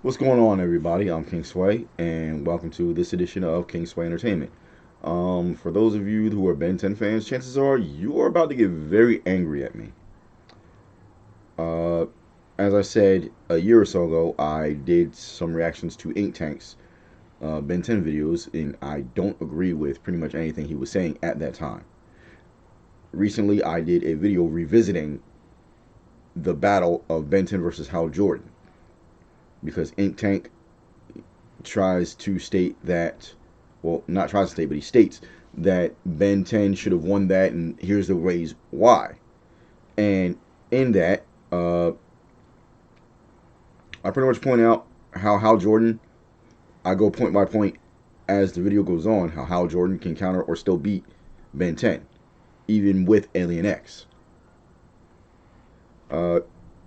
What's going on, everybody? I'm King Sway, and welcome to this edition of King Sway Entertainment. For those of you who are Ben 10 fans, chances are you are about to get very angry at me. Uh, as I said a year or so ago, I did some reactions to Ink Tank's Ben 10 videos, and I don't agree with pretty much anything he was saying at that time. Recently, I did a video revisiting the battle of Ben 10 versus Hal Jordan, because Ink Tank tries to state that, well, not tries to state, but he states that Ben 10 should have won that, and here's the ways why. And in that, I pretty much point out how Hal Jordan, I go point by point as the video goes on, how Hal Jordan can counter or still beat Ben 10, even with Alien X.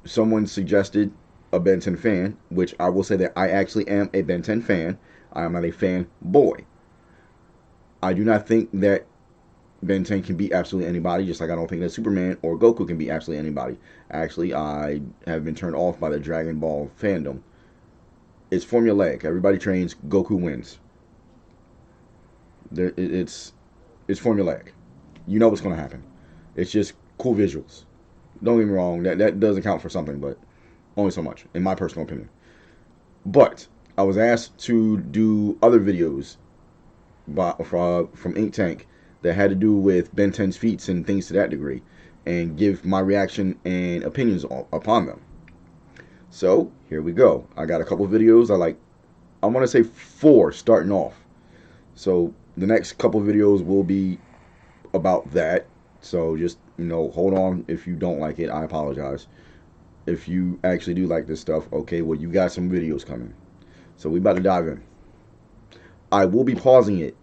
Someone suggested a Ben 10 fan, which I will say that I actually am a Ben 10 fan. I am not a fan boy. I do not think that Ben 10 can beat absolutely anybody, just like I don't think that Superman or Goku can beat absolutely anybody. Actually, I have been turned off by the Dragon Ball fandom. It's formulaic. Everybody trains, Goku wins. It's formulaic. You know what's going to happen. It's just cool visuals. Don't get me wrong, that does account for something, but only so much, in my personal opinion. But I was asked to do other videos from Ink Tank that had to do with Ben 10's feats and things to that degree, and give my reaction and opinions upon them. So here we go. I got a couple videos. I want to say 4 starting off. So the next couple videos will be about that. So just, hold on. If you don't like it, I apologize. If you actually do like this stuff, okay, well, you got some videos coming. So we about to dive in. I will be pausing it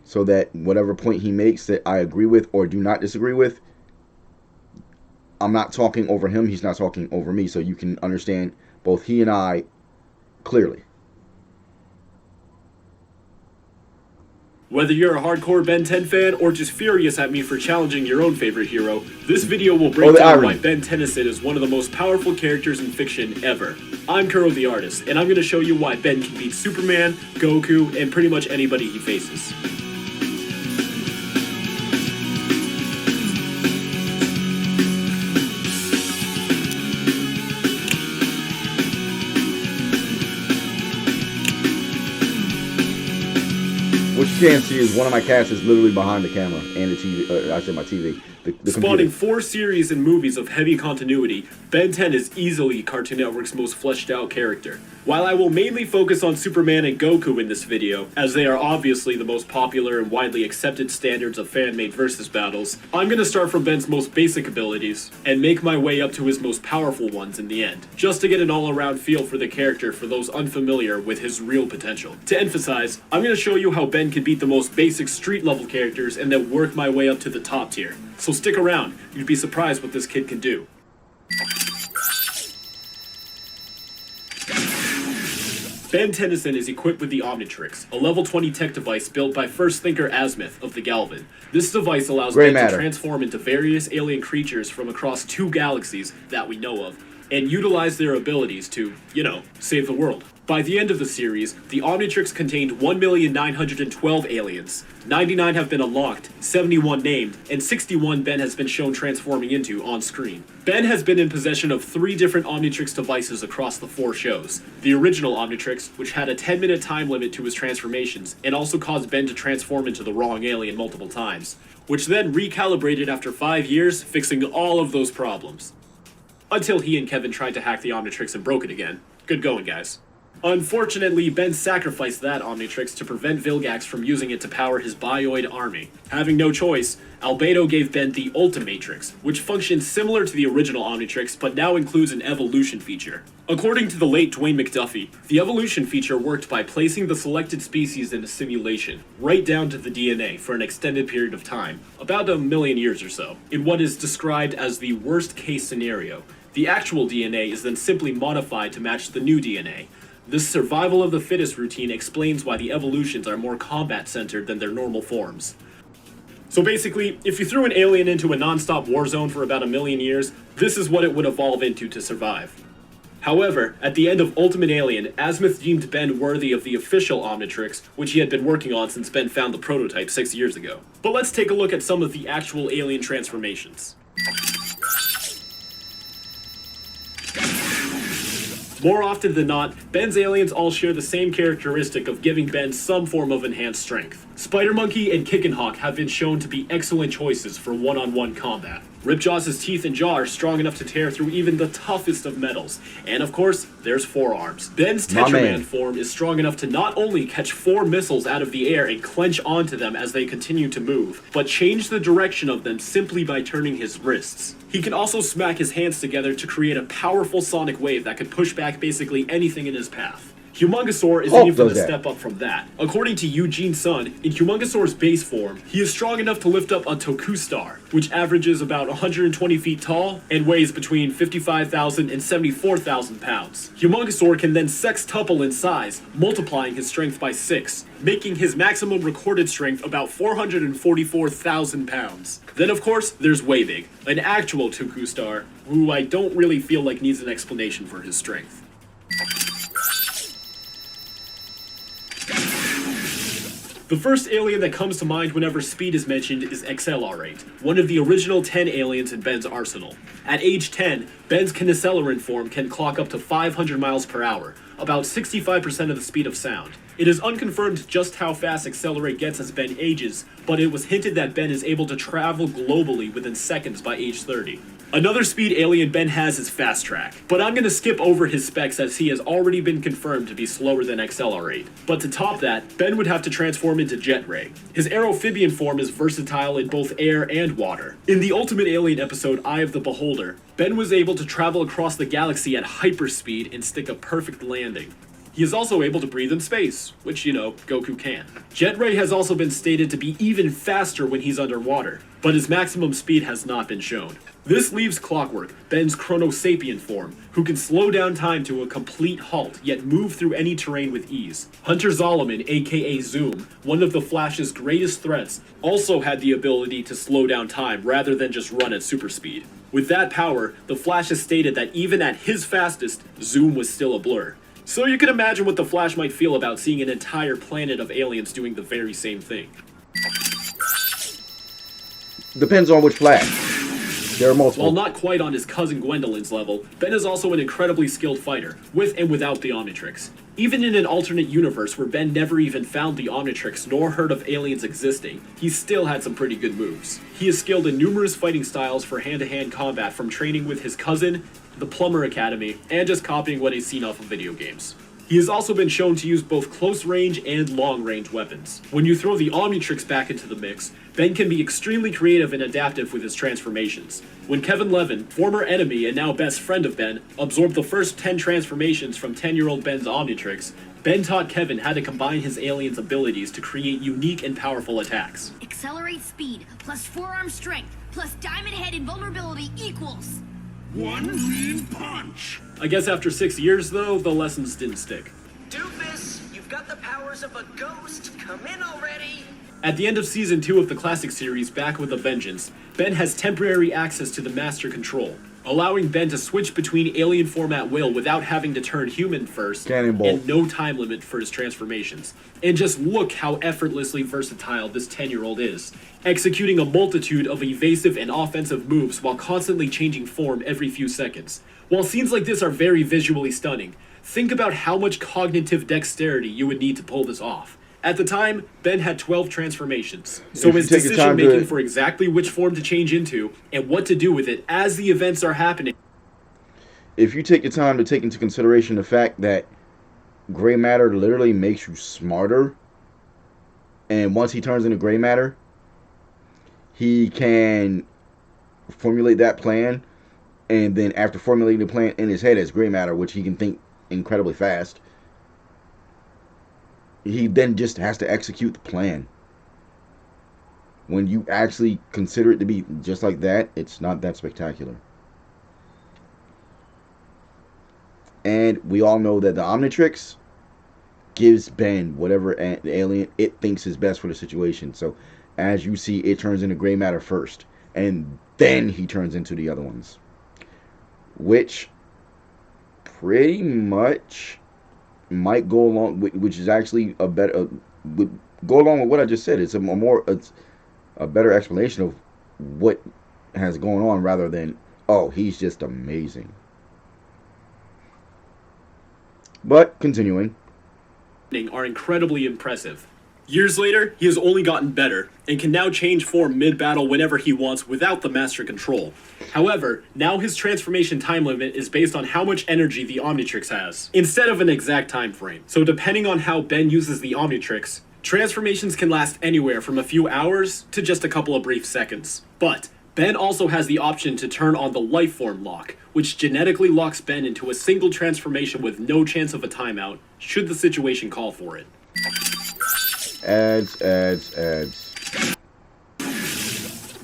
so that whatever point he makes that I agree with or do not disagree with, I'm not talking over him, he's not talking over me, so you can understand both he and I clearly. Whether you're a hardcore Ben 10 fan or just furious at me for challenging your own favorite hero, this video will break down why Ben Tennyson is one of the most powerful characters in fiction ever. I'm Kuro the Artist, and I'm going to show you why Ben can beat Superman, Goku, and pretty much anybody he faces. What you can't see is one of my cats is literally behind the camera and the TV. I said my TV. The Spawning computer. 4 series and movies of heavy continuity, Ben 10 is easily Cartoon Network's most fleshed out character. While I will mainly focus on Superman and Goku in this video, as they are obviously the most popular and widely accepted standards of fan-made versus battles, I'm going to start from Ben's most basic abilities, and make my way up to his most powerful ones in the end, just to get an all-around feel for the character for those unfamiliar with his real potential. To emphasize, I'm going to show you how Ben can beat the most basic street-level characters and then work my way up to the top tier. So stick around, you'd be surprised what this kid can do. Ben Tennyson is equipped with the Omnitrix, a level 20 tech device built by first thinker Azimuth of the Galvan. This device allows Ben to transform into various alien creatures from across 2 galaxies that we know of, and utilize their abilities to, save the world. By the end of the series, the Omnitrix contained 1,912 aliens. 99 have been unlocked, 71 named, and 61 Ben has been shown transforming into on screen. Ben has been in possession of 3 different Omnitrix devices across the 4 shows. The original Omnitrix, which had a 10-minute time limit to his transformations, and also caused Ben to transform into the wrong alien multiple times, which then recalibrated after 5 years, fixing all of those problems. Until he and Kevin tried to hack the Omnitrix and broke it again. Good going, guys. Unfortunately, Ben sacrificed that Omnitrix to prevent Vilgax from using it to power his Bioid army. Having no choice, Albedo gave Ben the Ultimatrix, which functions similar to the original Omnitrix but now includes an evolution feature. According to the late Dwayne McDuffie, the evolution feature worked by placing the selected species in a simulation, right down to the DNA for an extended period of time, about 1 million years or so, in what is described as the worst case scenario. The actual DNA is then simply modified to match the new DNA. This survival of the fittest routine explains why the evolutions are more combat-centered than their normal forms. So basically, if you threw an alien into a non-stop war zone for about 1 million years, this is what it would evolve into to survive. However, at the end of Ultimate Alien, Azimuth deemed Ben worthy of the official Omnitrix, which he had been working on since Ben found the prototype 6 years ago. But let's take a look at some of the actual alien transformations. More often than not, Ben's aliens all share the same characteristic of giving Ben some form of enhanced strength. Spider Monkey and Kickin' Hawk have been shown to be excellent choices for one-on-one combat. Ripjaw's teeth and jaw are strong enough to tear through even the toughest of metals. And of course, there's forearms. Ben's Tetraman form is strong enough to not only catch 4 missiles out of the air and clench onto them as they continue to move, but change the direction of them simply by turning his wrists. He can also smack his hands together to create a powerful sonic wave that could push back basically anything in his path. Humongosaur is even a step up from that. According to Eugene Sun, in Humongosaur's base form, he is strong enough to lift up a Toku Star, which averages about 120 feet tall and weighs between 55,000 and 74,000 pounds. Humongosaur can then sextuple in size, multiplying his strength by 6, making his maximum recorded strength about 444,000 pounds. Then of course, there's Waybig, an actual Toku Star, who I don't really feel like needs an explanation for his strength. The first alien that comes to mind whenever speed is mentioned is Accelerate, one of the original 10 aliens in Ben's arsenal. At age 10, Ben's Kineseleran form can clock up to 500 miles per hour, about 65% of the speed of sound. It is unconfirmed just how fast Accelerate gets as Ben ages, but it was hinted that Ben is able to travel globally within seconds by age 30. Another speed alien Ben has is Fast Track, but I'm gonna skip over his specs as he has already been confirmed to be slower than Accelerate. But to top that, Ben would have to transform into Jet Ray. His aerophibian form is versatile in both air and water. In the Ultimate Alien episode Eye of the Beholder, Ben was able to travel across the galaxy at hyperspeed and stick a perfect landing. He is also able to breathe in space, which, Goku can. Jet Ray has also been stated to be even faster when he's underwater, but his maximum speed has not been shown. This leaves Clockwork, Ben's Chronosapien form, who can slow down time to a complete halt, yet move through any terrain with ease. Hunter Zolomon, aka Zoom, one of the Flash's greatest threats, also had the ability to slow down time rather than just run at super speed. With that power, the Flash has stated that even at his fastest, Zoom was still a blur. So you can imagine what the Flash might feel about seeing an entire planet of aliens doing the very same thing. Depends on which Flash. There are multiple. While not quite on his cousin Gwendolyn's level, Ben is also an incredibly skilled fighter, with and without the Omnitrix. Even in an alternate universe where Ben never even found the Omnitrix nor heard of aliens existing, he still had some pretty good moves. He is skilled in numerous fighting styles for hand-to-hand combat, from training with his cousin, the Plumber Academy, and just copying what he's seen off of video games. He has also been shown to use both close-range and long-range weapons. When you throw the Omnitrix back into the mix, Ben can be extremely creative and adaptive with his transformations. When Kevin Levin, former enemy and now best friend of Ben, absorbed the first 10 transformations from 10-year-old Ben's Omnitrix, Ben taught Kevin how to combine his alien's abilities to create unique and powerful attacks. Accelerate speed, plus forearm strength, plus diamond head invulnerability equals... one mean punch! I guess after 6 years, though, the lessons didn't stick. Doofus, you've got the powers of a ghost. Come in already. At the end of Season 2 of the classic series, Back with a Vengeance, Ben has temporary access to the Master Control, allowing Ben to switch between alien form at will without having to turn human first, and no time limit for his transformations. And just look how effortlessly versatile this 10-year-old is, executing a multitude of evasive and offensive moves while constantly changing form every few seconds. While scenes like this are very visually stunning, think about how much cognitive dexterity you would need to pull this off. At the time, Ben had 12 transformations, so his decision-making for exactly which form to change into and what to do with it as the events are happening. If you take your time to take into consideration the fact that gray matter literally makes you smarter, and once he turns into gray matter, he can formulate that plan, and then after formulating the plan in his head as gray matter, which he can think incredibly fast, he then just has to execute the plan. When you actually consider it to be just like that, it's not that spectacular. And we all know that the Omnitrix gives Ben whatever alien it thinks is best for the situation. So as you see, it turns into gray matter first, and then he turns into the other ones, which pretty much might go along with, which is actually a better would go along with what I just said. It's it's a better explanation of what has going on rather than, oh, he's just amazing. But continuing, are incredibly impressive. Years later, he has only gotten better, and can now change form mid-battle whenever he wants without the Master Control. However, now his transformation time limit is based on how much energy the Omnitrix has, instead of an exact time frame. So depending on how Ben uses the Omnitrix, transformations can last anywhere from a few hours to just a couple of brief seconds. But Ben also has the option to turn on the Lifeform Lock, which genetically locks Ben into a single transformation with no chance of a timeout, should the situation call for it. Ads.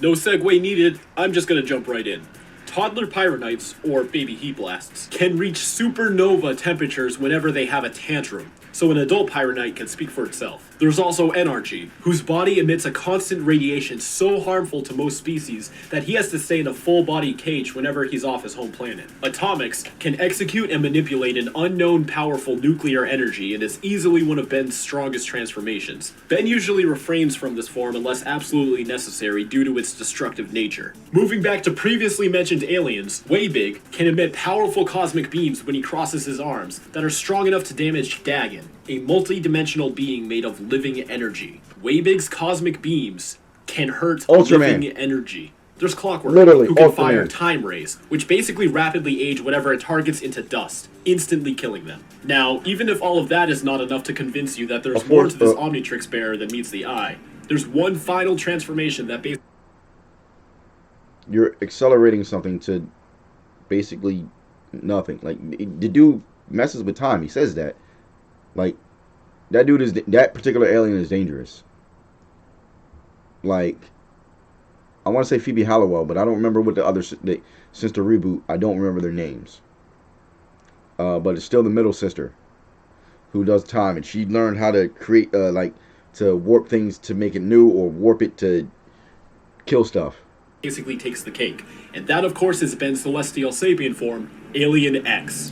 No segue needed, I'm just gonna jump right in. Toddler Pyronites, or baby heat blasts, can reach supernova temperatures whenever they have a tantrum, so an adult Pyronite can speak for itself. There's also NRG, whose body emits a constant radiation so harmful to most species that he has to stay in a full-body cage whenever he's off his home planet. Atomics can execute and manipulate an unknown powerful nuclear energy and is easily one of Ben's strongest transformations. Ben usually refrains from this form unless absolutely necessary due to its destructive nature. Moving back to previously mentioned aliens, Waybig can emit powerful cosmic beams when he crosses his arms that are strong enough to damage Dagon, a multi-dimensional being made of living energy. Waybig's cosmic beams can hurt Ultraman. living energy. There's Clockwork, Literally, who can Ultraman. fire time rays, which basically rapidly age whatever it targets into dust, instantly killing them. Now, even if all of that is not enough to convince you that there's Of more course, to this Omnitrix bearer than meets the eye, there's one final transformation that basically You're accelerating something to basically nothing. Like, the dude messes with time. He says that. Like, that particular alien is dangerous. Like, I want to say Phoebe Hallowell, but I don't remember what the other, since the reboot, I don't remember their names. But it's still the middle sister who does time, and she learned how to create, to warp things to make it new, or warp it to kill stuff. basically takes the cake. And that, of course, is Ben's celestial sapien form, Alien X.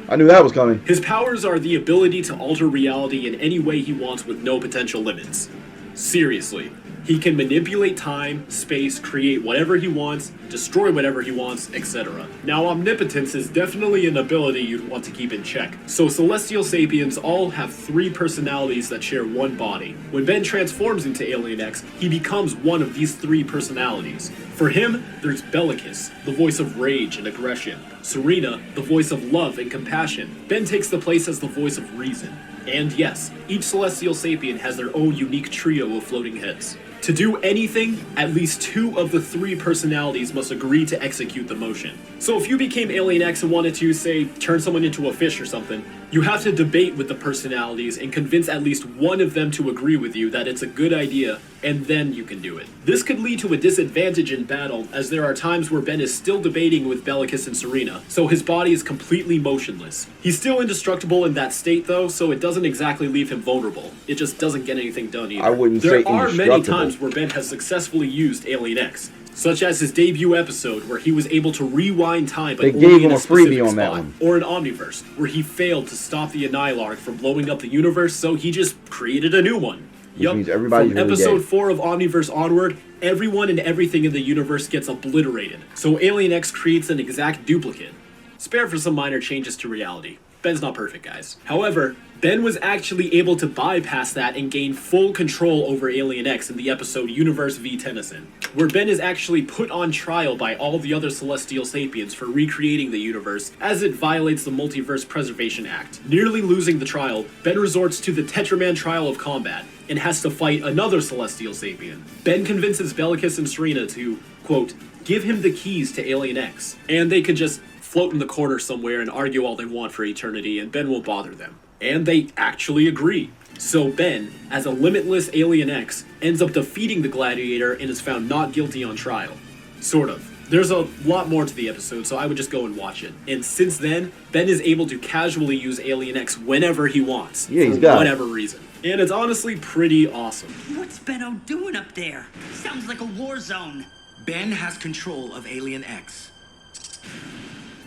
I knew that was coming. His powers are the ability to alter reality in any way he wants with no potential limits. Seriously. He can manipulate time, space, create whatever he wants, destroy whatever he wants, etc. Now, omnipotence is definitely an ability you'd want to keep in check. So Celestial Sapiens all have 3 personalities that share one body. When Ben transforms into Alien X, he becomes one of these 3 personalities. For him, there's Bellicus, the voice of rage and aggression. Serena, the voice of love and compassion. Ben takes the place as the voice of reason. And yes, each Celestial Sapien has their own unique trio of floating heads. To do anything, at least 2 of the 3 personalities must agree to execute the motion. So if you became Alien X and wanted to, say, turn someone into a fish or something, you have to debate with the personalities and convince at least one of them to agree with you that it's a good idea, and then you can do it. This could lead to a disadvantage in battle, as there are times where Ben is still debating with Bellicus and Serena, so his body is completely motionless. He's still indestructible in that state though, so it doesn't exactly leave him vulnerable. It just doesn't get anything done either. I wouldn't there say are many indestructible. times where Ben has successfully used Alien X, such as his debut episode where he was able to rewind time but They only gave in him a specific freebie on that spot. one. Or in Omniverse, where he failed to stop the Annihilarch from blowing up the universe, so he just created a new one. Which means everybody's From really episode gay. 4 of Omniverse onward, everyone and everything in the universe gets obliterated, so Alien X creates an exact duplicate. Spare for some minor changes to reality. Ben's not perfect, guys. However, Ben was actually able to bypass that and gain full control over Alien X in the episode Universe v. Tennyson, where Ben is actually put on trial by all the other Celestial Sapiens for recreating the universe, as it violates the Multiverse Preservation Act. Nearly losing the trial, Ben resorts to the Tetraman Trial of Combat, and has to fight another Celestial Sapien. Ben convinces Bellicus and Serena to, quote, give him the keys to Alien X, and they could just float in the corner somewhere and argue all they want for eternity, and Ben won't bother them. And they actually agree. So Ben, as a limitless Alien X, ends up defeating the Gladiator and is found not guilty on trial. Sort of. There's a lot more to the episode, so I would just go and watch it. And since then, Ben is able to casually use Alien X whenever he wants, Yeah, he's for got it. whatever reason. And it's honestly pretty awesome. What's Benno doing up there? Sounds like a war zone. Ben has control of Alien X.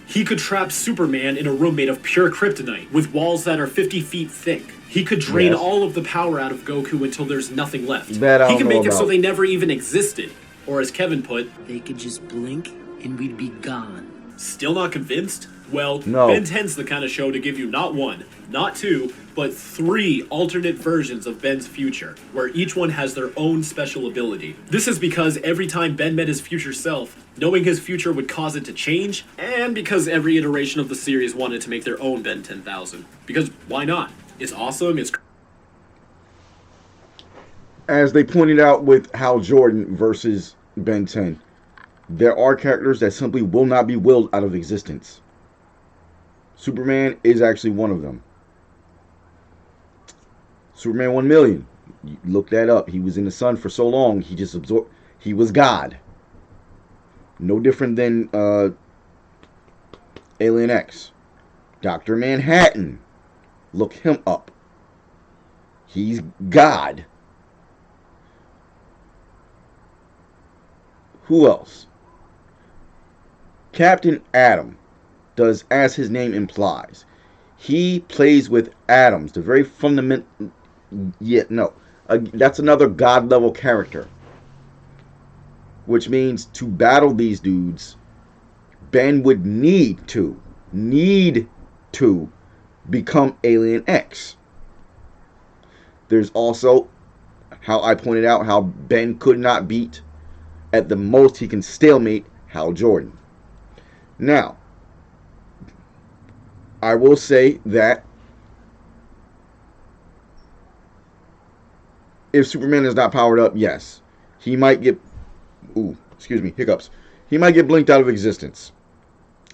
He could trap Superman in a room made of pure kryptonite, with walls that are 50 feet thick. He could drain all of the power out of Goku until there's nothing left. He could make it so they never even existed. Or as Kevin put, they could just blink and we'd be gone. Still not convinced? Well, no. Ben 10's the kind of show to give you not one, not two, but 3 alternate versions of Ben's future, where each one has their own special ability. This is because every time Ben met his future self, knowing his future would cause it to change, and because every iteration of the series wanted to make their own Ben 10,000. Because why not? It's awesome, it's... As they pointed out with Hal Jordan versus Ben 10, there are characters that simply will not be willed out of existence. Superman is actually one of them. Superman 1 million. You look that up. He was in the sun for so long, he just absorbed. He was God. No different than Alien X. Dr. Manhattan. Look him up. He's God. Who else? Captain Atom does as his name implies. He plays with atoms, the very fundamental. That's another God level character. Which means to battle these dudes, Ben would need to become Alien X. There's also how I pointed out how Ben could not beat. At the most, he can stalemate Hal Jordan. Now, I will say that if Superman is not powered up, yes, he might get, hiccups. He might get blinked out of existence.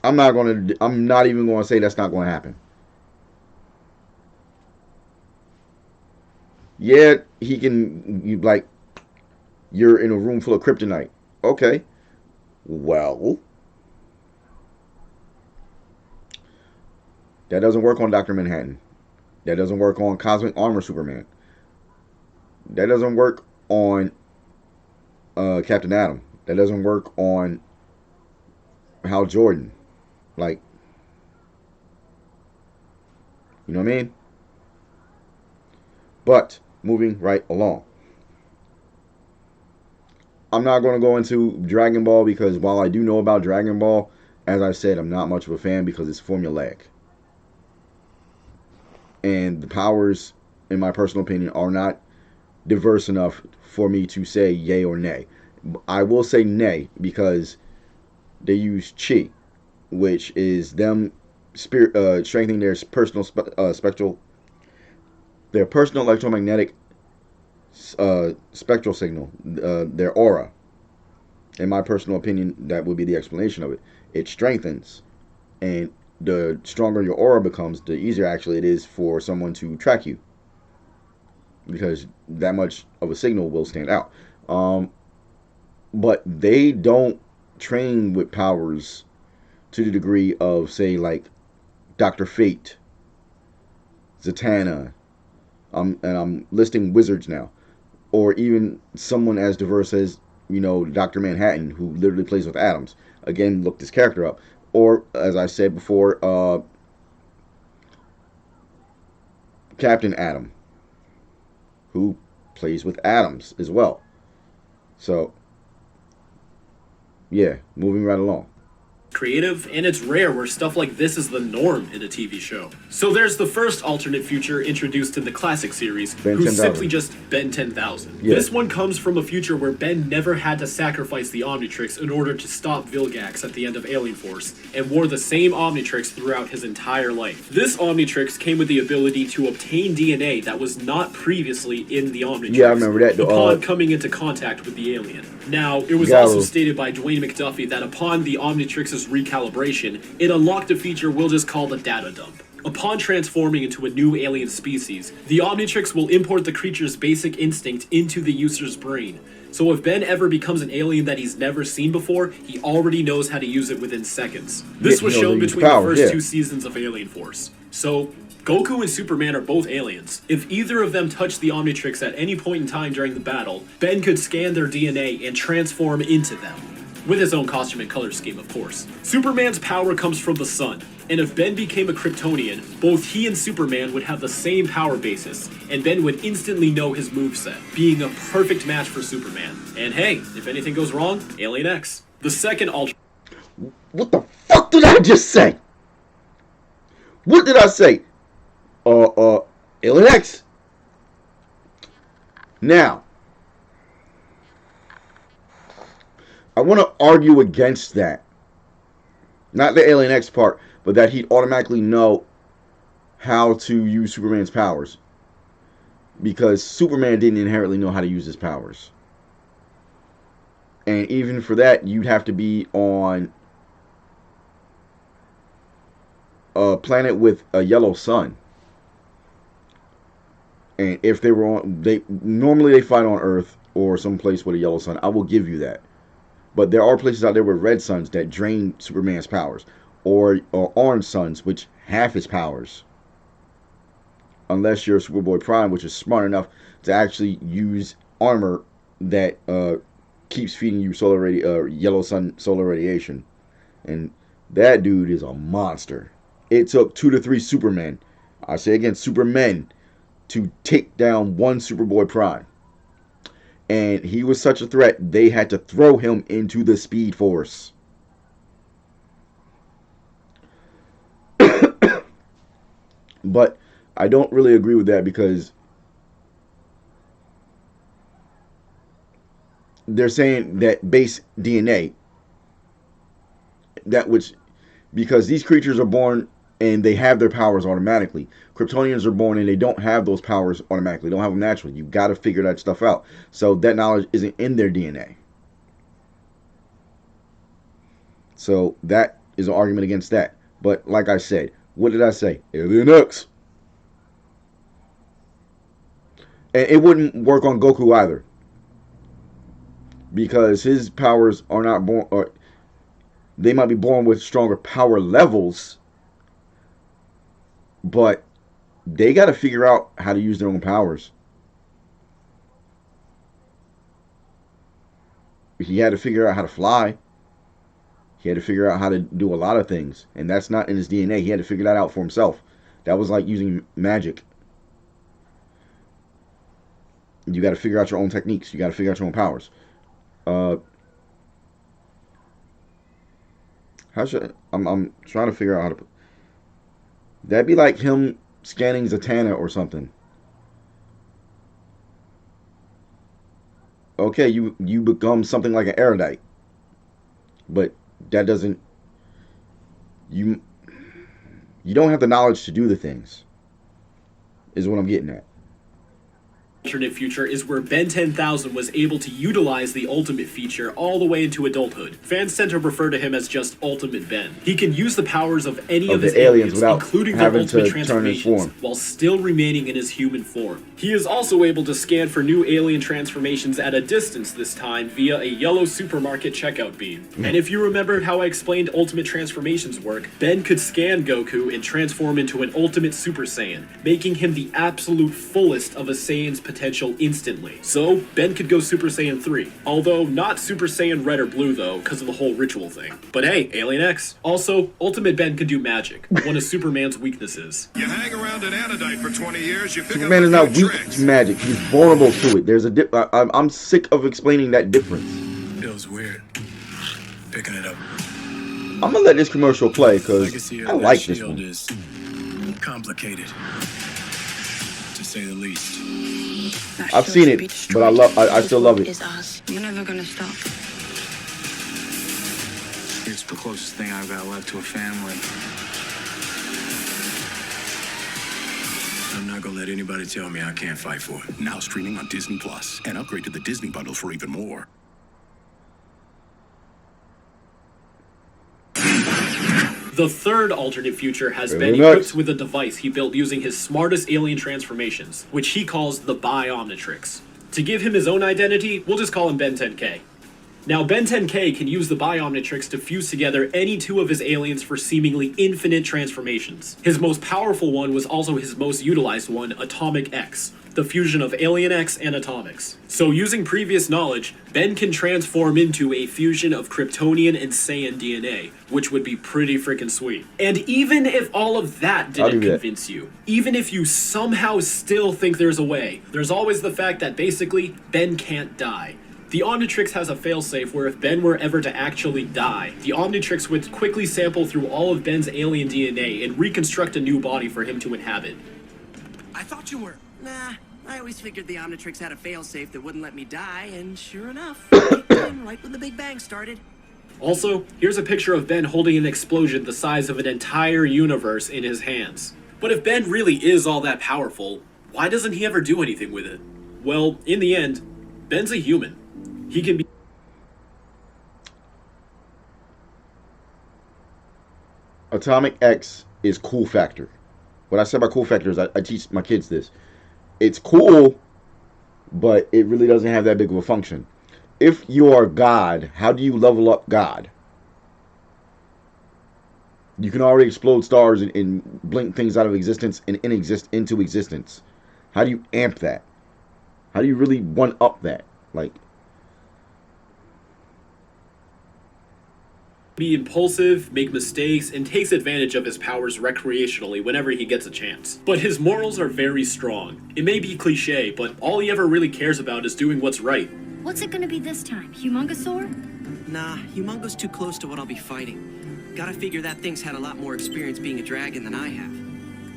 I'm not even going to say that's not going to happen. Yeah, he can, you're in a room full of kryptonite. Okay. Well, that doesn't work on Dr. Manhattan. That doesn't work on Cosmic Armor Superman. That doesn't work on Captain Atom. That doesn't work on Hal Jordan. You know what I mean? But, moving right along. I'm not going to go into Dragon Ball because while I do know about Dragon Ball, as I said, I'm not much of a fan because it's formulaic. And the powers, in my personal opinion, are not diverse enough for me to say yay or nay. I will say nay because they use chi, which is them strengthening their personal their personal electromagnetic spectral signal, their aura. In my personal opinion, that would be the explanation of it. It strengthens, and the stronger your aura becomes, the easier actually it is for someone to track you, because that much of a signal will stand out. But they don't train with powers to the degree of, say, like Dr. Fate, Zatanna, and I'm listing wizards now, or even someone as diverse as, Dr. Manhattan, who literally plays with atoms. Again, look this character up. Or, as I said before, Captain Atom, who plays with atoms as well. So, yeah, moving right along. Creative, and it's rare where stuff like this is the norm in a TV show. So there's the first alternate future introduced in the classic series, who's simply just Ben 10,000. Yeah. This one comes from a future where Ben never had to sacrifice the Omnitrix in order to stop Vilgax at the end of Alien Force, and wore the same Omnitrix throughout his entire life. This Omnitrix came with the ability to obtain DNA that was not previously in the Omnitrix. Yeah, I remember that. Upon coming into contact with the alien. Now, it was also stated by Dwayne McDuffie that upon the Omnitrix's recalibration, it unlocked a feature we'll just call the data dump. Upon transforming into a new alien species, the Omnitrix will import the creature's basic instinct into the user's brain. So if Ben ever becomes an alien that he's never seen before, he already knows how to use it within seconds. This was shown between the first 2 seasons of Alien Force. So, Goku and Superman are both aliens. If either of them touched the Omnitrix at any point in time during the battle, Ben could scan their DNA and transform into them. with his own costume and color scheme, of course. Superman's power comes from the sun, and if Ben became a Kryptonian, both he and Superman would have the same power basis, and Ben would instantly know his moveset, being a perfect match for Superman. And hey, if anything goes wrong, Alien X. The second alternate. What the fuck did I just say? What did I say? Alien X. Now, I want to argue against that. Not the Alien X part, but that he'd automatically know how to use Superman's powers. Because Superman didn't inherently know how to use his powers. And even for that, you'd have to be on a planet with a yellow sun. And if they were on, normally they fight on Earth or someplace with a yellow sun. I will give you that. But there are places out there with red suns that drain Superman's powers, or orange suns, which have his powers. Unless you're Superboy Prime, which is smart enough to actually use armor that keeps feeding you yellow sun solar radiation, and that dude is a monster. It took 2 to 3 Supermen, I say again, Supermen, to take down one Superboy Prime. And he was such a threat, they had to throw him into the Speed Force. But I don't really agree with that, because they're saying that base DNA, because these creatures are born and they have their powers automatically. Kryptonians are born and they don't have those powers automatically. They don't have them naturally. You got to figure that stuff out. So that knowledge isn't in their DNA. So that is an argument against that. But like I said, what did I say? Alien X. And it wouldn't work on Goku either, because his powers are not born, or they might be born with stronger power levels, but they got to figure out how to use their own powers. He had to figure out how to fly. He had to figure out how to do a lot of things, and that's not in his DNA. He had to figure that out for himself. That was like using magic. You got to figure out your own techniques. You got to figure out your own powers. I'm trying to figure out how to. That'd be like him scanning Zatanna or something. Okay, you become something like an erudite, but that doesn't. You don't have the knowledge to do the things. Is what I'm getting at. Alternate future is where Ben 10,000 was able to utilize the ultimate feature all the way into adulthood. Fans tend to refer to him as just Ultimate Ben. He can use the powers of any of his aliens including their ultimate transformations, while still remaining in his human form. He is also able to scan for new alien transformations at a distance this time via a yellow supermarket checkout beam. And if you remembered how I explained ultimate transformations work, Ben could scan Goku and transform into an ultimate Super Saiyan, making him the absolute fullest of a Saiyan's potential instantly. So, Ben could go Super Saiyan 3. Although, not Super Saiyan Red or Blue though, because of the whole ritual thing. But hey, Alien X. Also, Ultimate Ben could do magic, one of Superman's weaknesses. You hang around an anodite for 20 years, you pick Superman is not weak to magic. He's vulnerable to it. There's a I'm sick of explaining that difference. Feels weird. Picking it up. I'm gonna let this commercial play because I like this one. Is complicated, to say the least. I've seen it, but I still love it. Is us. You're never gonna stop. It's the closest thing I've got left to a family. I'm not gonna let anybody tell me I can't fight for it. Now streaming on Disney Plus, and upgrade to the Disney bundle for even more. The third alternate future has been equipped with a device he built using his smartest alien transformations, which he calls the Bi-Omnitrix. To give him his own identity, we'll just call him Ben 10K. Now, Ben 10K can use the Bi-Omnitrix to fuse together any two of his aliens for seemingly infinite transformations. His most powerful one was also his most utilized one, Atomic X, the fusion of Alien X and Atomics. So using previous knowledge, Ben can transform into a fusion of Kryptonian and Saiyan DNA, which would be pretty freaking sweet. And even if all of that didn't convince you, even if you somehow still think there's a way, there's always the fact that basically, Ben can't die. The Omnitrix has a failsafe where if Ben were ever to actually die, the Omnitrix would quickly sample through all of Ben's alien DNA and reconstruct a new body for him to inhabit. I thought you were... Nah, I always figured the Omnitrix had a failsafe that wouldn't let me die, and sure enough, it came right when the Big Bang started. Also, here's a picture of Ben holding an explosion the size of an entire universe in his hands. But if Ben really is all that powerful, why doesn't he ever do anything with it? Well, in the end, Ben's a human. He can be... Atomic X is cool factor. What I said by cool factor is I teach my kids this. It's cool, but it really doesn't have that big of a function. If you are God, how do you level up God? You can already explode stars and blink things out of existence and into existence. How do you amp that? How do you really one-up that? Like... be impulsive, make mistakes, and takes advantage of his powers recreationally whenever he gets a chance. But his morals are very strong. It may be cliche, but all he ever really cares about is doing what's right. What's it gonna be this time? Humongosaur? Nah, Humongo's too close to what I'll be fighting. Gotta figure that thing's had a lot more experience being a dragon than I have.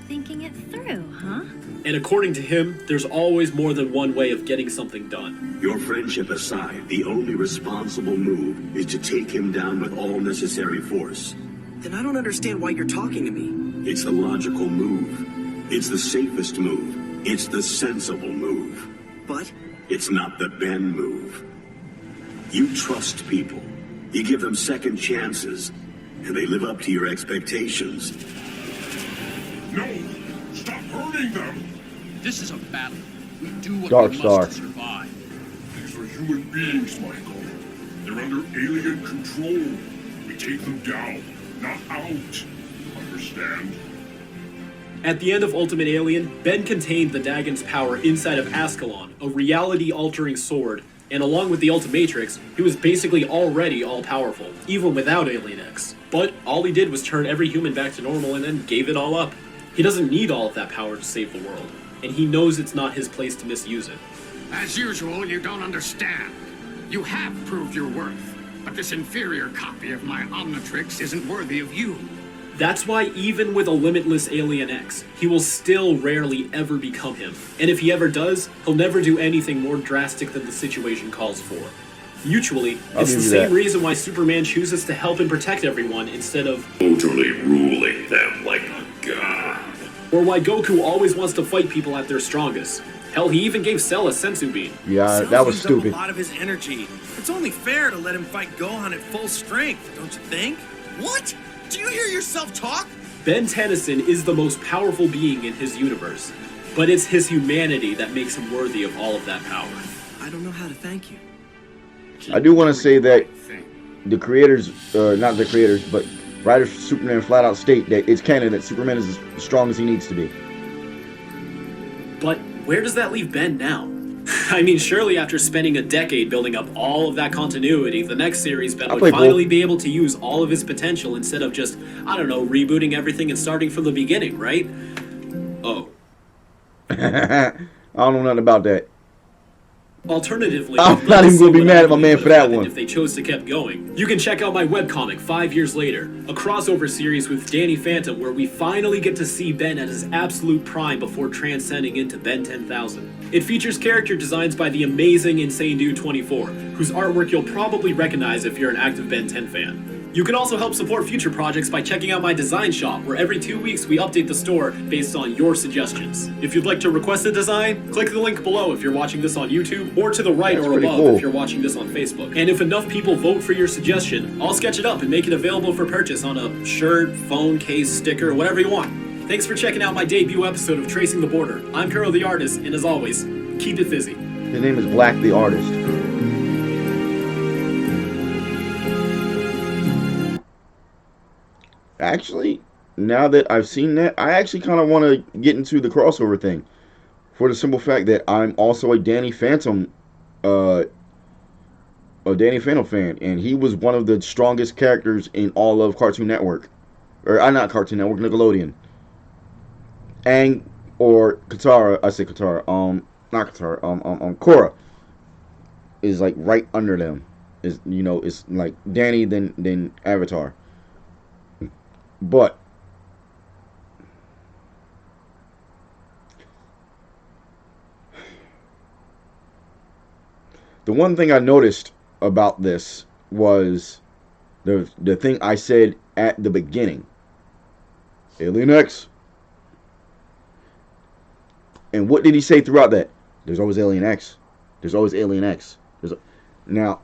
Thinking it through, huh? And according to him, there's always more than one way of getting something done. Your friendship aside, the only responsible move is to take him down with all necessary force. Then I don't understand why you're talking to me. It's the logical move. It's the safest move. It's the sensible move. But? It's not the Ben move. You trust people. You give them second chances, and they live up to your expectations. No! Stop hurting them! This is a battle. We do what Dark we Star. must to survive. These are human beings, Michael. They're under alien control. We take them down, not out. Understand? At the end of Ultimate Alien, Ben contained the Dagon's power inside of Ascalon, a reality-altering sword, and along with the Ultimatrix, he was basically already all-powerful, even without Alien X. But all he did was turn every human back to normal and then gave it all up. He doesn't need all of that power to save the world, and he knows it's not his place to misuse it. As usual, you don't understand. You have proved your worth, but this inferior copy of my Omnitrix isn't worthy of you. That's why even with a limitless Alien X, he will still rarely ever become him. And if he ever does, he'll never do anything more drastic than the situation calls for. Mutually, it's the same reason why Superman chooses to help and protect everyone instead of totally ruling them like a god. Or why Goku always wants to fight people at their strongest. Hell, he even gave Cell a sensu bean. Yeah, that was stupid. A lot of his energy. It's only fair to let him fight Gohan at full strength, don't you think? What? Do you hear yourself talk? Ben Tennyson is the most powerful being in his universe, but it's his humanity that makes him worthy of all of that power. I don't know how to thank you. I do want to say that the creators, not the creators, but writers for Superman flat out state that it's canon that Superman is as strong as he needs to be. But where does that leave Ben now? I mean, surely after spending a decade building up all of that continuity, the next series Ben would finally be able to use all of his potential instead of just, I don't know, rebooting everything and starting from the beginning, right? Oh. I don't know nothing about that. Alternatively, I'm not even going to be mad at my man for that one. If they chose to keep going, you can check out my webcomic 5 years later, a crossover series with Danny Phantom where we finally get to see Ben at his absolute prime before transcending into Ben 10,000. It features character designs by the amazing Insane Dude 24, whose artwork you'll probably recognize if you're an active Ben 10 fan. You can also help support future projects by checking out my design shop, where every 2 weeks we update the store based on your suggestions. If you'd like to request a design, click the link below if you're watching this on YouTube, or to the right or above if you're watching this on Facebook. And if enough people vote for your suggestion, I'll sketch it up and make it available for purchase on a shirt, phone case, sticker, whatever you want. Thanks for checking out my debut episode of Tracing the Border. I'm Kuro the Artist, and as always, keep it fizzy. His name is Black the Artist. Actually, now that I've seen that, I actually kind of want to get into the crossover thing. for the simple fact that I'm also a Danny Phantom fan, and he was one of the strongest characters in all of Cartoon Network, or not Cartoon Network, Nickelodeon. Aang or Katara, I say Katara, not Katara, Korra is like right under them. Is it's like Danny then Avatar, but the one thing I noticed about this was the thing I said at the beginning. Alien X. And what did he say throughout that? There's always Alien X. There's always Alien X. Now,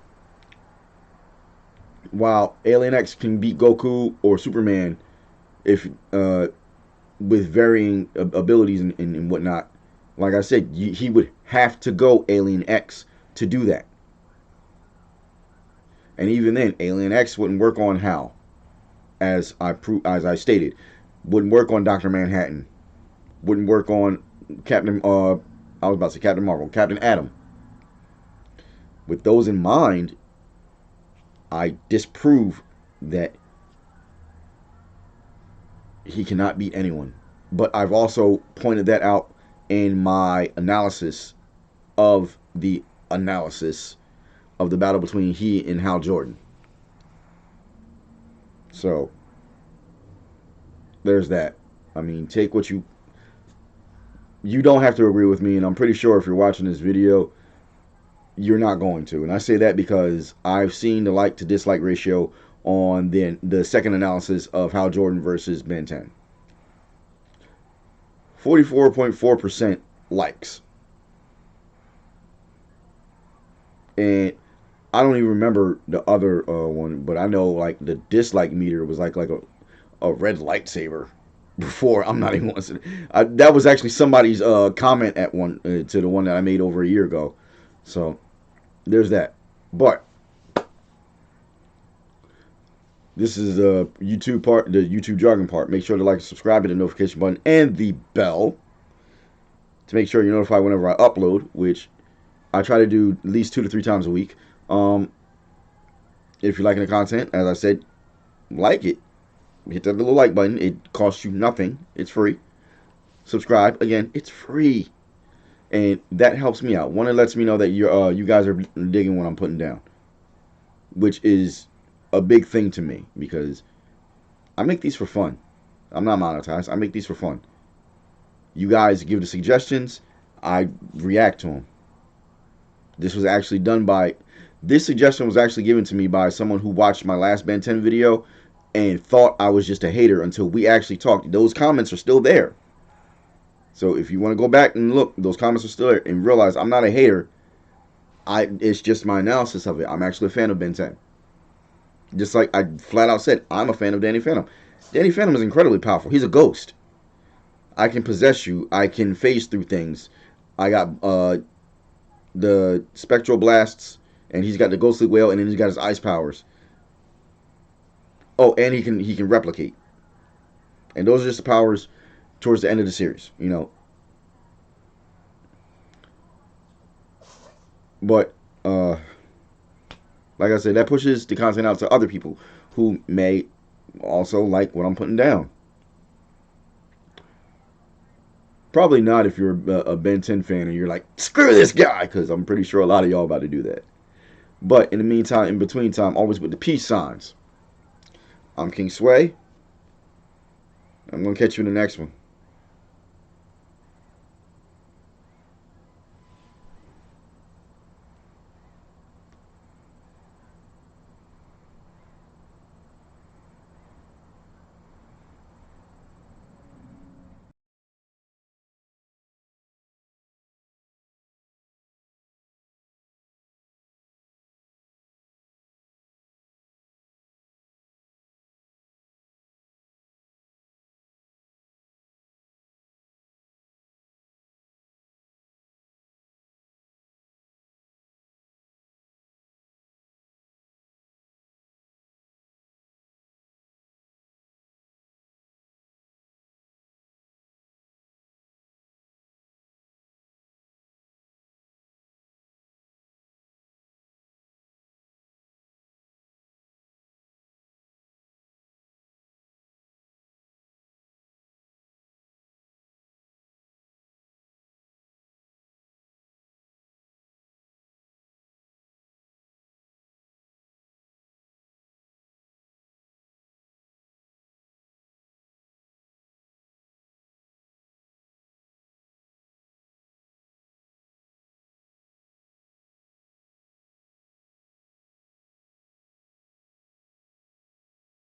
while Alien X can beat Goku or Superman, if with varying abilities and whatnot, like I said, he would have to go Alien X to do that. And even then, Alien X wouldn't work on Hal, as I stated, wouldn't work on Dr. Manhattan, wouldn't work on Captain. I was about to say Captain Marvel, Captain Atom. With those in mind, I disprove that he cannot beat anyone. But I've also pointed that out in my analysis of the battle between he and Hal Jordan. So there's that. I mean, take what you don't have to agree with me, and I'm pretty sure if you're watching this video, you're not going to. And I say that because I've seen the like to dislike ratio on the second analysis of Hal Jordan versus Ben 10. 44.4% likes. And I don't even remember the other one, but I know like the dislike meter was like a red lightsaber before. I'm not even going to say that was actually somebody's comment at one to the one that I made over a year ago. So there's that. But this is the YouTube part, the YouTube jargon part. Make sure to like and subscribe, hit the notification button and the bell to make sure you're notified whenever I upload, which I try to do at least 2 to 3 times a week. If you're liking the content, as I said, like it. Hit that little like button. It costs you nothing. It's free. Subscribe. Again, it's free. And that helps me out. One, it lets me know that you guys are digging what I'm putting down, which is a big thing to me because I make these for fun. I'm not monetized. I make these for fun. You guys give the suggestions. I react to them. This suggestion was actually given to me by someone who watched my last Ben 10 video and thought I was just a hater until we actually talked. Those comments are still there. So if you want to go back and look, those comments are still there and realize I'm not a hater. It's just my analysis of it. I'm actually a fan of Ben 10. Just like I flat out said, I'm a fan of Danny Phantom. Danny Phantom is incredibly powerful. He's a ghost. I can possess you. I can phase through things. I got the spectral blasts, and he's got the ghostly whale, and then he's got his ice powers. Oh, and he can replicate. And those are just the powers towards the end of the series, But like I said, that pushes the content out to other people who may also like what I'm putting down. Probably not if you're a Ben 10 fan and you're like, screw this guy, because I'm pretty sure a lot of y'all about to do that. But in the meantime, in between time, always with the peace signs. I'm King Sway. I'm going to catch you in the next one.